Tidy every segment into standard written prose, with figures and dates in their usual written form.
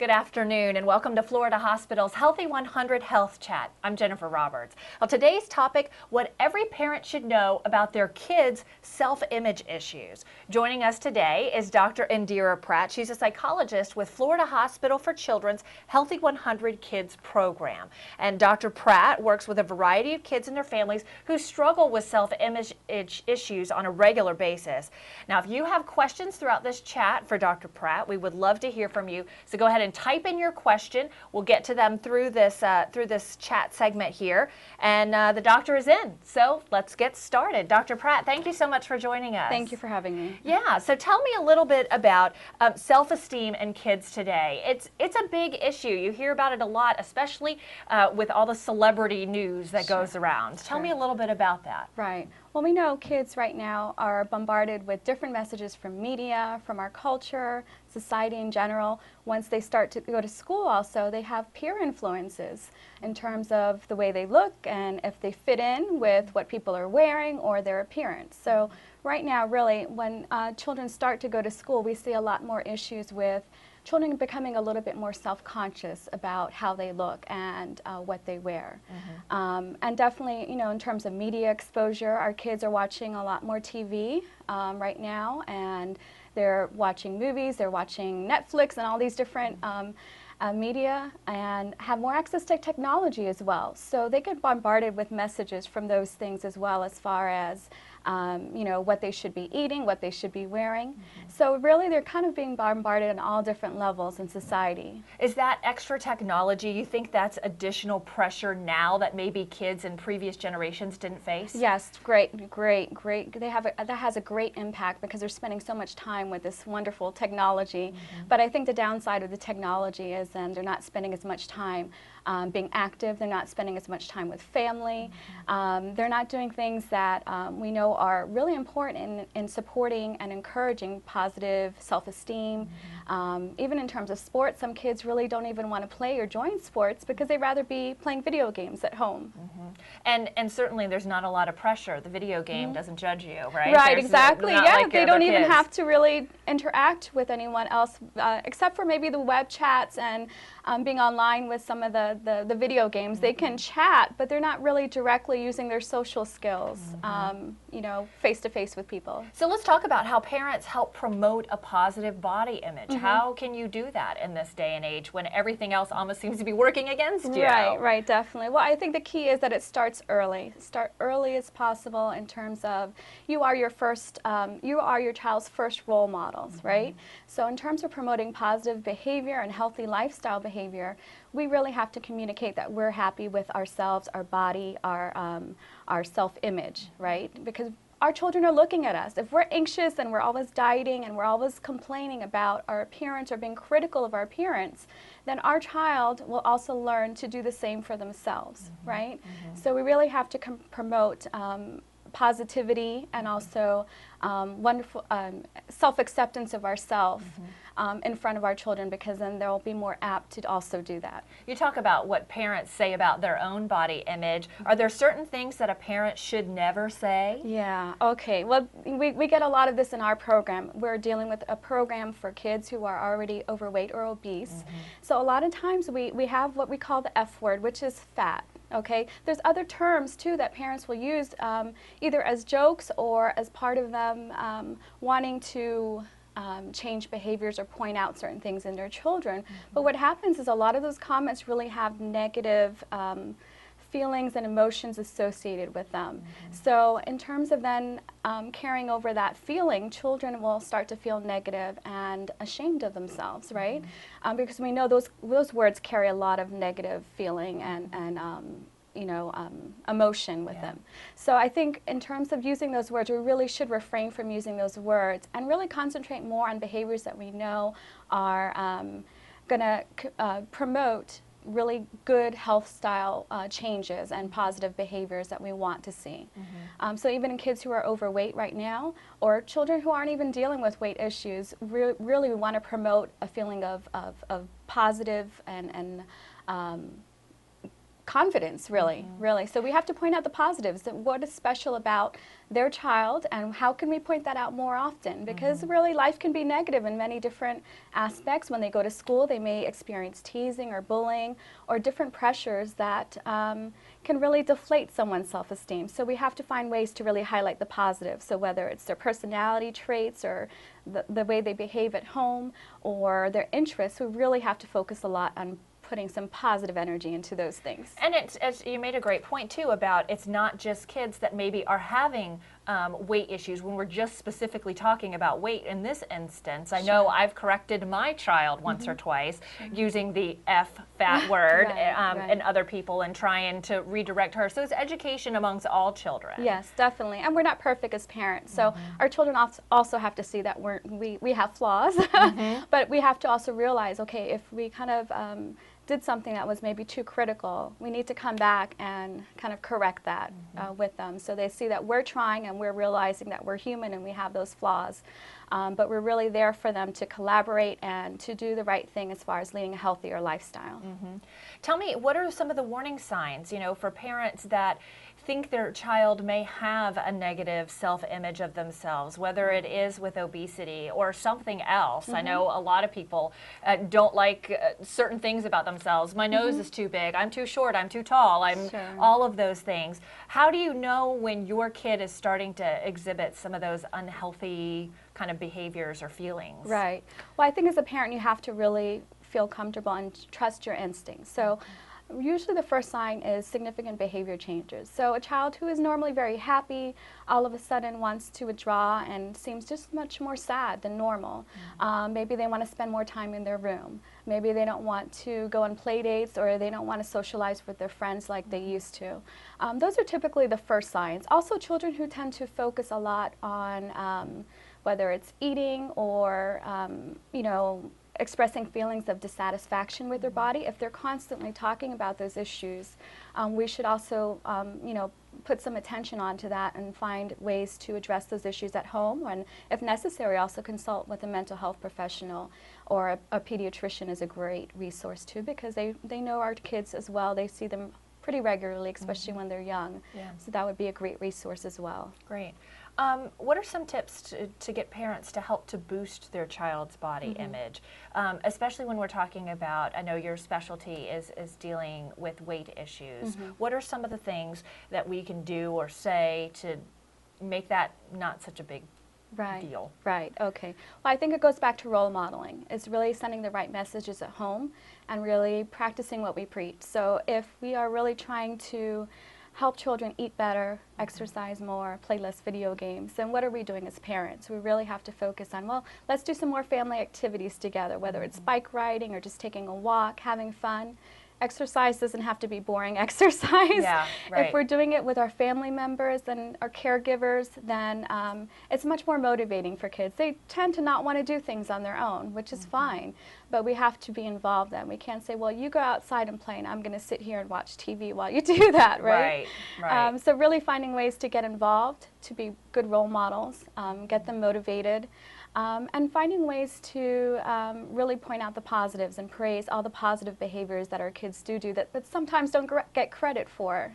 Good afternoon and welcome to Florida Hospital's Healthy 100 Health Chat. I'm Jennifer Roberts. Well, today's topic, what every parent should know about their kids' self-image issues. Joining us today is Dr. Indira Pratt. She's a psychologist with Florida Hospital for Children's Healthy 100 Kids program. And Dr. Pratt works with a variety of kids and their families who struggle with self-image issues on a regular basis. Now, if you have questions throughout this chat for Dr. Pratt, we would love to hear from you. So go ahead and type in your question. We'll get to them through this chat segment here. And the doctor is in. So let's get started. Dr. Pratt, thank you so much for joining us. Thank you for having me. Yeah, so tell me a little bit about self-esteem in kids today. It's a big issue. You hear about it a lot, especially with all the celebrity news that goes around. Tell me a little bit about that. Right. Well, we know kids right now are bombarded with different messages from media, from our culture, society in general. Once they start to go to school also, they have peer influences in terms of the way they look and if they fit in with what people are wearing or their appearance. So right now, really, when children start to go to school, we see a lot more issues with children becoming a little bit more self-conscious about how they look and what they wear. And definitely, you know, in terms of media exposure, our kids are watching a lot more TV right now, and they're watching movies, they're watching Netflix and all these different media, and have more access to technology as well. So they get bombarded with messages from those things as well, as far as you know, what they should be eating, what they should be wearing. So really they're kind of being bombarded on all different levels in society. Is that extra technology, you think that's additional pressure now that maybe kids in previous generations didn't face? Yes, great. That has a great impact because they're spending so much time with this wonderful technology. But I think the downside of the technology is then they're not spending as much time being active, they're not spending as much time with family, they're not doing things that we know are really important in supporting and encouraging positive self-esteem. Even in terms of sports, some kids really don't even want to play or join sports because they'd rather be playing video games at home. And certainly there's not a lot of pressure. The video game doesn't judge you, right? Right, There's exactly. not Yeah, like they other don't even kids. have to really interact with anyone else, except for maybe the web chats and being online with some of the video games. They can chat, but they're not really directly using their social skills, you know, face-to-face with people. So let's talk about how parents help promote a positive body image. How can you do that in this day and age when everything else almost seems to be working against you? Right, definitely. Well, I think the key is that it starts early. Start early as possible in terms of you are your child's first role models, right? So in terms of promoting positive behavior and healthy lifestyle behavior, we really have to communicate that we're happy with ourselves, our body, our self-image, right? Because our children are looking at us. If we're anxious and we're always dieting and we're always complaining about our appearance or being critical of our appearance, then our child will also learn to do the same for themselves, right? So we really have to promote positivity and also wonderful self-acceptance of ourselves in front of our children, because then they'll be more apt to also do that. You talk about what parents say about their own body image. Are there certain things that a parent should never say? Yeah, okay. Well, we get a lot of this in our program. We're dealing with a program for kids who are already overweight or obese. So a lot of times we have what we call the F word, which is fat. Okay, there's other terms too that parents will use either as jokes or as part of them wanting to change behaviors or point out certain things in their children. But what happens is a lot of those comments really have negative feelings and emotions associated with them. So in terms of then carrying over that feeling, children will start to feel negative and ashamed of themselves, right? Because we know those words carry a lot of negative feeling and you know, emotion with them. So I think in terms of using those words, we really should refrain from using those words and really concentrate more on behaviors that we know are going to promote really good health style changes and positive behaviors that we want to see. So even in kids who are overweight right now, or children who aren't even dealing with weight issues, really we want to promote a feeling of positive and confidence, really, really. So we have to point out the positives, and what is special about their child, and how can we point that out more often? Because really life can be negative in many different aspects. When they go to school, they may experience teasing or bullying or different pressures that can really deflate someone's self-esteem. So we have to find ways to really highlight the positives. So whether it's their personality traits or the way they behave at home or their interests, we really have to focus a lot on putting some positive energy into those things. And as you made a great point too about it's not just kids that maybe are having weight issues when we're just specifically talking about weight in this instance. I know I've corrected my child once or twice using the fat word and other people and trying to redirect her. So it's education amongst all children. Yes, definitely. And we're not perfect as parents. So our children also have to see that we have flaws, but we have to also realize, okay, if we kind of did something that was maybe too critical, we need to come back and kind of correct that with them, so they see that we're trying and we're realizing that we're human and we have those flaws, but we're really there for them to collaborate and to do the right thing as far as leading a healthier lifestyle. Tell me, what are some of the warning signs, for parents that think their child may have a negative self-image of themselves, whether it is with obesity or something else? I know a lot of people don't like certain things about themselves. My nose is too big, I'm too short, I'm too tall, all of those things. How do you know when your kid is starting to exhibit some of those unhealthy kind of behaviors or feelings? Right. Well, I think as a parent you have to really feel comfortable and trust your instincts. So usually the first sign is significant behavior changes. So a child who is normally very happy all of a sudden wants to withdraw and seems just much more sad than normal. Maybe they want to spend more time in their room. Maybe they don't want to go on play dates, or they don't want to socialize with their friends like they used to. Those are typically the first signs. Also, children who tend to focus a lot on whether it's eating or expressing feelings of dissatisfaction with their body, if they're constantly talking about those issues, we should also, put some attention onto that and find ways to address those issues at home, and if necessary, also consult with a mental health professional, or a pediatrician is a great resource too, because they know our kids as well. They see them pretty regularly, especially when they're young. So that would be a great resource as well. Great. What are some tips to get parents to help to boost their child's body image, especially when we're talking about, I know your specialty is dealing with weight issues. What are some of the things that we can do or say to make that not such a big deal? Right, okay. Well, I think it goes back to role modeling. It's really sending the right messages at home and really practicing what we preach. So if we are really trying to help children eat better, exercise more, play less video games, then what are we doing as parents? We really have to focus on, well, let's do some more family activities together, whether it's bike riding or just taking a walk, having fun. Exercise doesn't have to be boring exercise. If we're doing it with our family members and our caregivers, then it's much more motivating for kids. They tend to not want to do things on their own, which is fine, but we have to be involved then. We can't say, well, you go outside and play and I'm going to sit here and watch TV while you do that, right? So really finding ways to get involved, to be good role models, get them motivated. And finding ways to really point out the positives and praise all the positive behaviors that our kids do that, but sometimes don't get credit for.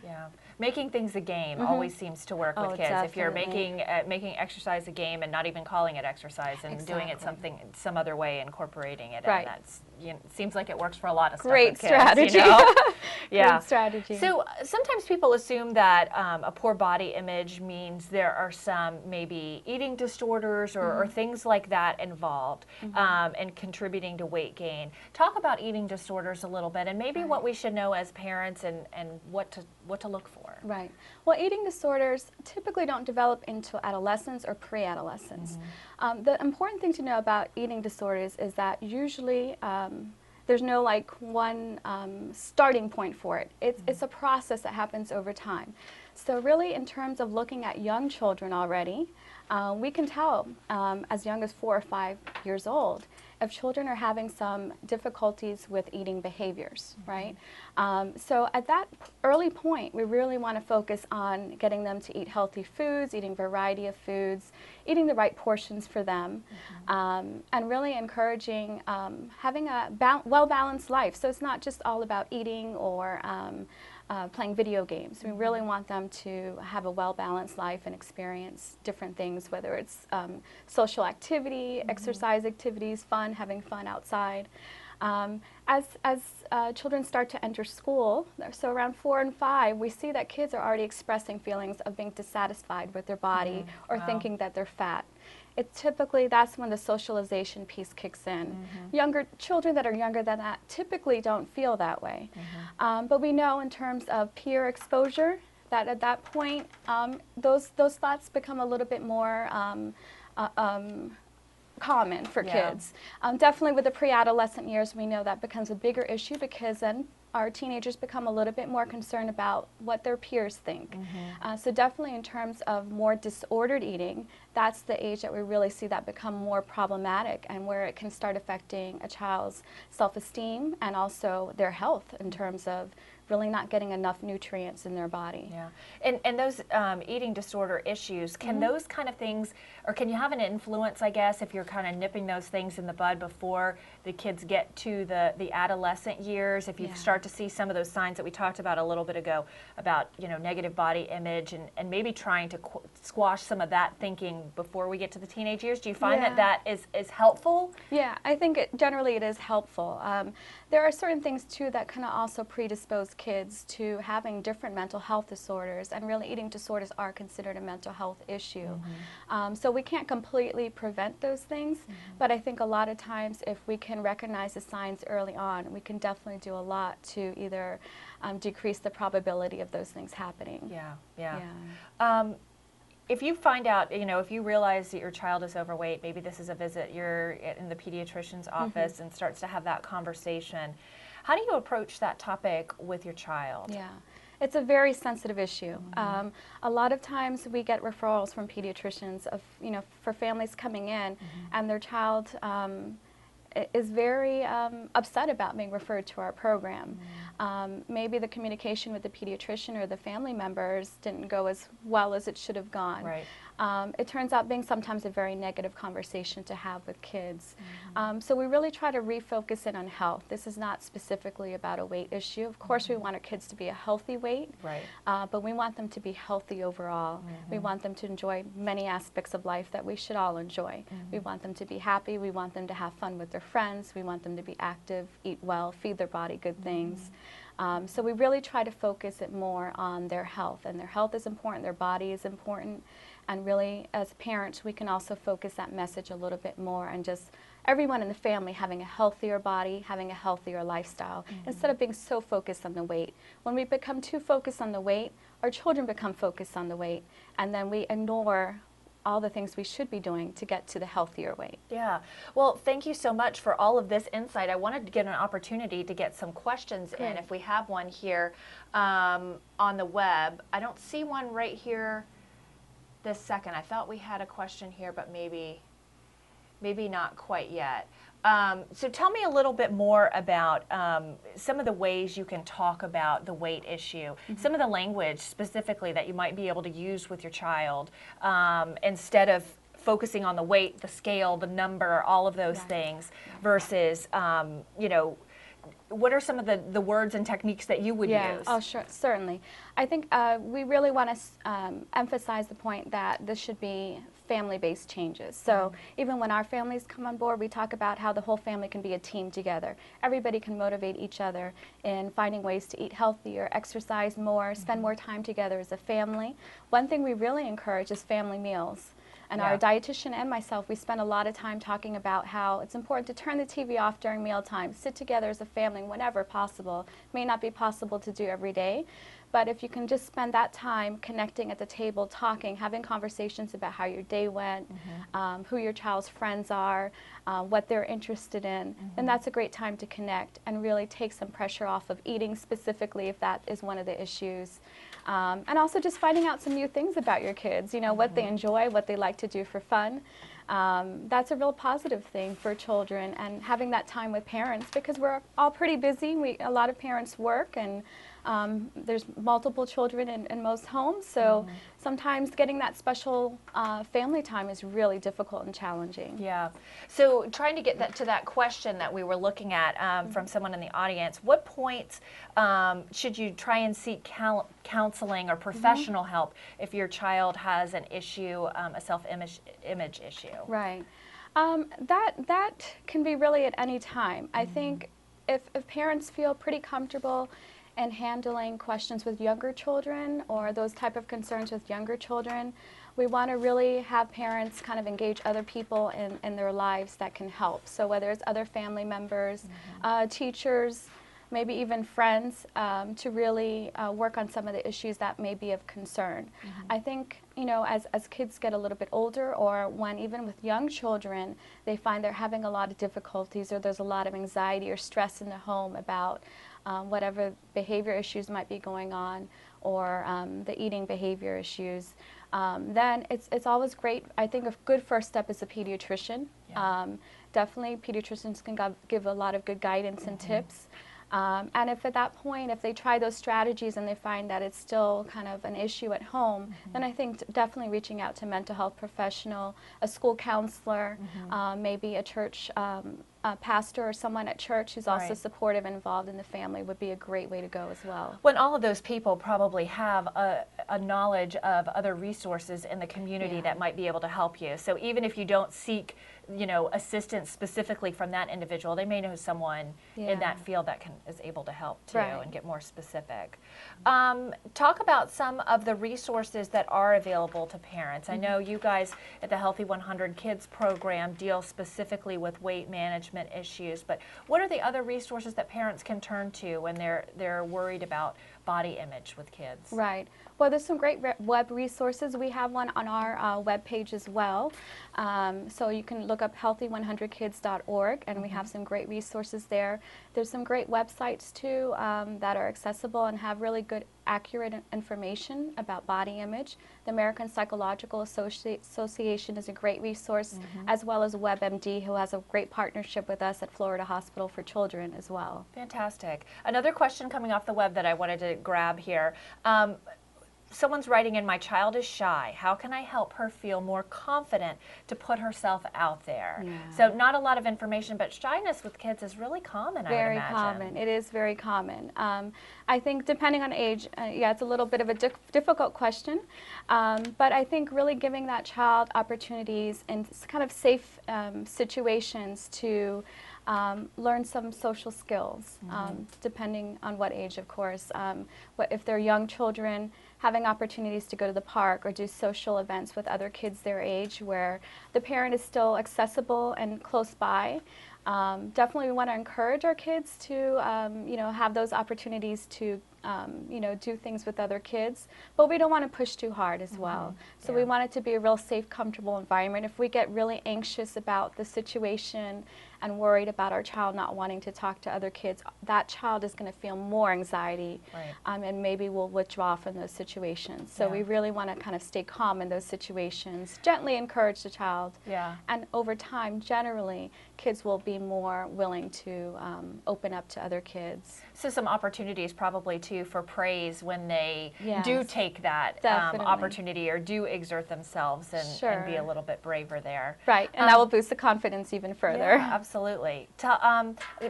Making things a game always seems to work with kids. Definitely. If you're making exercise a game and not even calling it exercise and doing it some other way, incorporating it, and that's it seems like it works for a lot of stuff with kids. Strategy. Great strategy. So sometimes people assume that a poor body image means there are some maybe eating disorders or things like that involved and contributing to weight gain. Talk about eating disorders a little bit, and maybe what we should know as parents and what to look for. Right. Well, eating disorders typically don't develop into adolescence or pre-adolescence. The important thing to know about eating disorders is that usually there's no one starting point for it. It's a process that happens over time. So really, in terms of looking at young children already, we can tell as young as 4 or 5 years old if children are having some difficulties with eating behaviors, right? So at that early point, we really want to focus on getting them to eat healthy foods, eating variety of foods, eating the right portions for them, and really encouraging having a well-balanced life. So it's not just all about eating or playing video games. We really want them to have a well-balanced life and experience different things, whether it's social activity, exercise activities, fun, having fun outside. As children start to enter school, so around 4 and 5, we see that kids are already expressing feelings of being dissatisfied with their body or thinking that they're fat. It's typically, that's when the socialization piece kicks in. Younger children that are younger than that typically don't feel that way. But we know in terms of peer exposure that at that point, those thoughts become a little bit more common for kids. Definitely with the pre-adolescent years, we know that becomes a bigger issue because then our teenagers become a little bit more concerned about what their peers think. So definitely in terms of more disordered eating, that's the age that we really see that become more problematic and where it can start affecting a child's self-esteem and also their health in terms of really not getting enough nutrients in their body. And those eating disorder issues, can those kind of things, or can you have an influence, I guess, if you're kind of nipping those things in the bud before the kids get to the adolescent years, if you start to see some of those signs that we talked about a little bit ago about, you know, negative body image and maybe trying to squash some of that thinking before we get to the teenage years? Do you find that that is helpful? Yeah, I think generally it is helpful. There are certain things too that kind of also predispose kids to having different mental health disorders, and really eating disorders are considered a mental health issue. So we can't completely prevent those things, but I think a lot of times if we can recognize the signs early on, we can definitely do a lot to either decrease the probability of those things happening. If you find out, you know, if you realize that your child is overweight, maybe this is a visit, you're in the pediatrician's office and starts to have that conversation, how do you approach that topic with your child? It's a very sensitive issue. A lot of times we get referrals from pediatricians of, you know, for families coming in and their child is very upset about being referred to our program. Maybe the communication with the pediatrician or the family members didn't go as well as it should have gone. It turns out being sometimes a very negative conversation to have with kids. So we really try to refocus in on health. This is not specifically about a weight issue. Of course we want our kids to be a healthy weight, but we want them to be healthy overall. We want them to enjoy many aspects of life that we should all enjoy. We want them to be happy, we want them to have fun with their friends, we want them to be active, eat well, feed their body good things. So we really try to focus it more on their health, and their health is important, their body is important, and really as parents we can also focus that message a little bit more and just everyone in the family having a healthier body, having a healthier lifestyle, instead of being so focused on the weight. When we become too focused on the weight, our children become focused on the weight, and then we ignore all the things we should be doing to get to the healthier weight. Well, thank you so much for all of this insight. I wanted to get an opportunity to get some questions in if we have one here on the web. I don't see one right here this second. I thought we had a question here, but maybe not quite yet. So tell me a little bit more about some of the ways you can talk about the weight issue, some of the language specifically that you might be able to use with your child instead of focusing on the weight, the scale, the number, all of those things versus, you know, what are some of the words and techniques that you would use? Oh, sure, certainly. I think we really want to emphasize the point that this should be family-based changes. So even when our families come on board, we talk about how the whole family can be a team together. Everybody can motivate each other in finding ways to eat healthier, exercise more, spend more time together as a family. One thing we really encourage is family meals. And our dietitian and myself, we spend a lot of time talking about how it's important to turn the TV off during mealtime, sit together as a family whenever possible. It may not be possible to do every day, but if you can just spend that time connecting at the table, talking, having conversations about how your day went, who your child's friends are, what they're interested in, then that's a great time to connect and really take some pressure off of eating specifically if that is one of the issues. And also just finding out some new things about your kids, you know, what they enjoy, what they like to do for fun. That's a real positive thing for children, and having that time with parents, because we're all pretty busy. A lot of parents work, and There's multiple children in most homes, so sometimes getting that special family time is really difficult and challenging. Yeah. So trying to get to that question that we were looking at from someone in the audience, what points should you try and seek counseling or professional help if your child has an issue, a self-image issue? Right. That can be really at any time. I think if parents feel pretty comfortable in handling questions with younger children or those type of concerns with younger children, we want to really have parents kind of engage other people in their lives that can help. So whether it's other family members, teachers, maybe even friends, to really work on some of the issues that may be of concern. I think, you know, as kids get a little bit older, or when even with young children, they find they're having a lot of difficulties, or there's a lot of anxiety or stress in the home about whatever behavior issues might be going on, or the eating behavior issues, then it's always great. I think a good first step is a pediatrician. Yeah. Definitely pediatricians can give a lot of good guidance and tips. And if at that point, if they try those strategies and they find that it's still kind of an issue at home, then I think definitely reaching out to a mental health professional, a school counselor, maybe a church pastor or someone at church who's also supportive and involved in the family would be a great way to go as well. When all of those people probably have a knowledge of other resources in the community that might be able to help you. So even if you don't seek, you know, assistance specifically from that individual, they may know someone in that field that is able to help too and get more specific. Talk about some of the resources that are available to parents. I know you guys at the Healthy 100 Kids program deal specifically with weight management issues, but what are the other resources that parents can turn to when they're worried about body image with kids? Right. Well, there's some great web resources. We have one on our web page as well. So you can look up healthy100kids.org, and we have some great resources there. There's some great websites too that are accessible and have really good, accurate information about body image. The American Psychological Association is a great resource, as well as WebMD, who has a great partnership with us at Florida Hospital for Children as well. Fantastic. Another question coming off the web that I wanted to grab here. Someone's writing in, my child is shy. How can I help her feel more confident to put herself out there? So not a lot of information, but shyness with kids is really common, I would imagine. Very common. It is very common. I think depending on age, it's a little bit of a difficult question, but I think really giving that child opportunities in kind of safe situations to learn some social skills, depending on what age, of course. If they're young children, having opportunities to go to the park or do social events with other kids their age where the parent is still accessible and close by. Definitely we want to encourage our kids to you know, have those opportunities to you know, do things with other kids, but we don't want to push too hard as well. So we want it to be a real safe, comfortable environment. If we get really anxious about the situation and worried about our child not wanting to talk to other kids, that child is going to feel more anxiety and maybe will withdraw from those situations. So we really want to kind of stay calm in those situations, gently encourage the child, and over time, generally, kids will be more willing to open up to other kids. So some opportunities probably too for praise when they do take that opportunity or do exert themselves and be a little bit braver there. Right, and that will boost the confidence even further. Yeah, absolutely.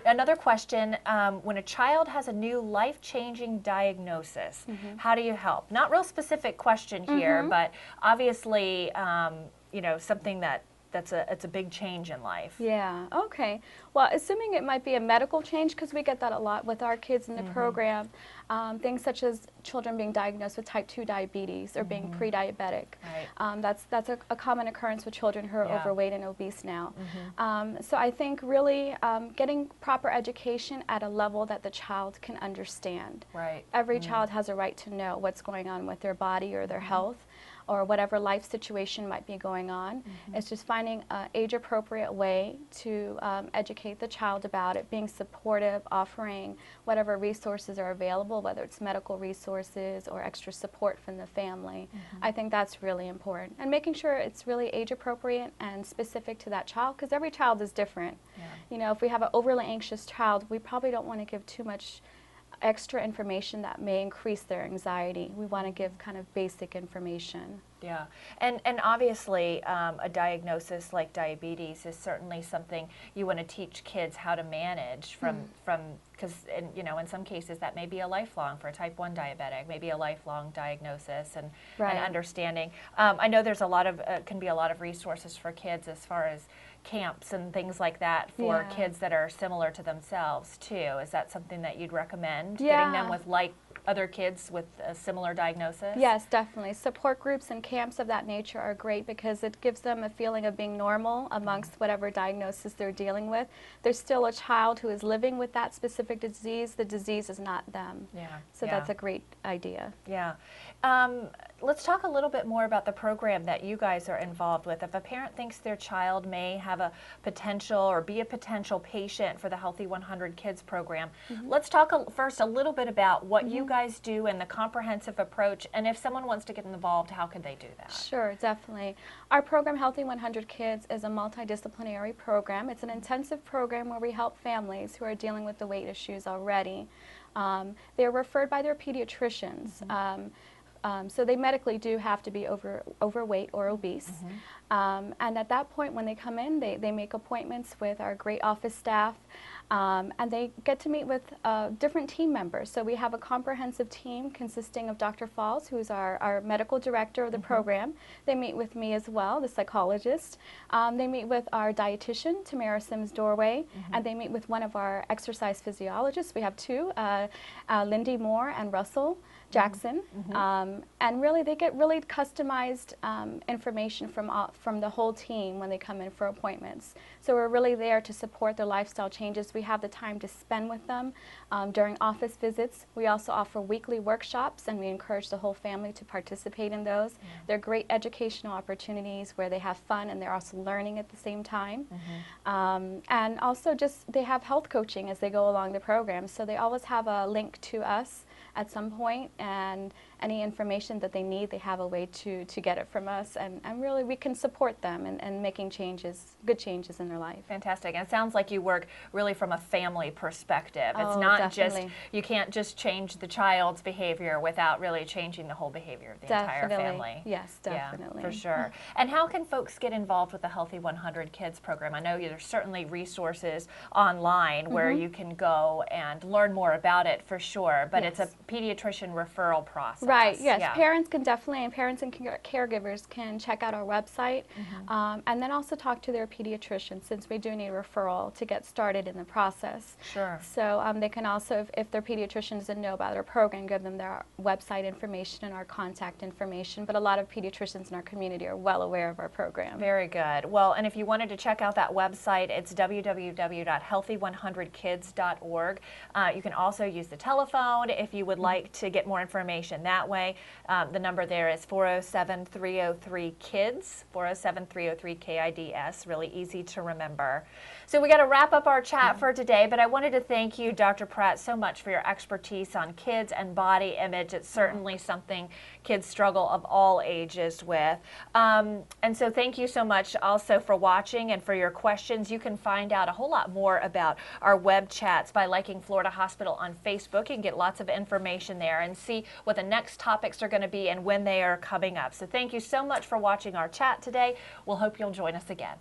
Another question, when a child has a new life-changing diagnosis, how do you help? Not real specific question here, but obviously, you know, something it's a big change in life. Yeah, okay. Well, assuming it might be a medical change, because we get that a lot with our kids in the program, things such as children being diagnosed with type 2 diabetes or being pre-diabetic. That's a common occurrence with children who are overweight and obese now. So I think really getting proper education at a level that the child can understand. Every child has a right to know what's going on with their body or their health, or whatever life situation might be going on. It's just finding an age-appropriate way to educate the child about it, being supportive, offering whatever resources are available, whether it's medical resources or extra support from the family. I think that's really important. And making sure it's really age-appropriate and specific to that child, because every child is different. You know, if we have an overly anxious child, we probably don't want to give too much extra information that may increase their anxiety. We want to give kind of basic information. Yeah, and obviously a diagnosis like diabetes is certainly something you want to teach kids how to manage from because in some cases that may be a lifelong for a type 1 diabetic, maybe a lifelong diagnosis and understanding. I know there's a lot of can be a lot of resources for kids as far as camps and things like that for kids that are similar to themselves too. Is that something that you'd recommend? Getting them with other kids with a similar diagnosis? Yes, definitely. Support groups and camps of that nature are great because it gives them a feeling of being normal amongst whatever diagnosis they're dealing with. There's still a child who is living with that specific disease. The disease is not them. So that's a great idea. Let's talk a little bit more about the program that you guys are involved with. If a parent thinks their child may have a potential or be a potential patient for the Healthy 100 Kids program, let's talk first a little bit about what you guys do and the comprehensive approach, and if someone wants to get involved, how could they do that? Sure, definitely. Our program, Healthy 100 Kids, is a multidisciplinary program. It's an intensive program where we help families who are dealing with the weight issues already. They're referred by their pediatricians. So they medically do have to be overweight or obese. And at that point, when they come in, they make appointments with our great office staff, and they get to meet with different team members. So we have a comprehensive team consisting of Dr. Falls, who's our medical director of the program. They meet with me as well, the psychologist. They meet with our dietitian, Tamara Sims-Dorway, and they meet with one of our exercise physiologists. We have two, Lindy Moore and Russell Jackson, and really they get really customized information from the whole team when they come in for appointments. So we're really there to support their lifestyle changes. We have the time to spend with them during office visits. We also offer weekly workshops, and we encourage the whole family to participate in those. They're great educational opportunities where they have fun and they're also learning at the same time. And also just they have health coaching as they go along the program, so they always have a link to us at some point, and any information that they need, they have a way to get it from us, and really we can support them in making changes, good changes in their life. Fantastic. And it sounds like you work really from a family perspective. It's Oh, not definitely. just, you can't just change the child's behavior without really changing the whole behavior of the entire family. Yes, definitely. Yeah, for sure. And how can folks get involved with the Healthy 100 Kids program? I know there's certainly resources online where you can go and learn more about it for sure, but it's a pediatrician referral process. Right, yes. Parents can definitely, and parents and caregivers can check out our website and then also talk to their pediatrician, since we do need a referral to get started in the process. Sure. So they can also, if their pediatrician doesn't know about our program, give them their website information and our contact information. But a lot of pediatricians in our community are well aware of our program. Very good. Well, and if you wanted to check out that website, it's www.healthy100kids.org. You can also use the telephone if you would like to get more information that way. The number there is 407-303-KIDS, 407-303-KIDS, really easy to remember. So we got to wrap up our chat for today, but I wanted to thank you, Dr. Pratt, so much for your expertise on kids and body image. It's certainly something kids struggle of all ages with. And so thank you so much also for watching and for your questions. You can find out a whole lot more about our web chats by liking Florida Hospital on Facebook. You can get lots of information there and see what the next topics are going to be and when they are coming up. So thank you so much for watching our chat today. We'll hope you'll join us again.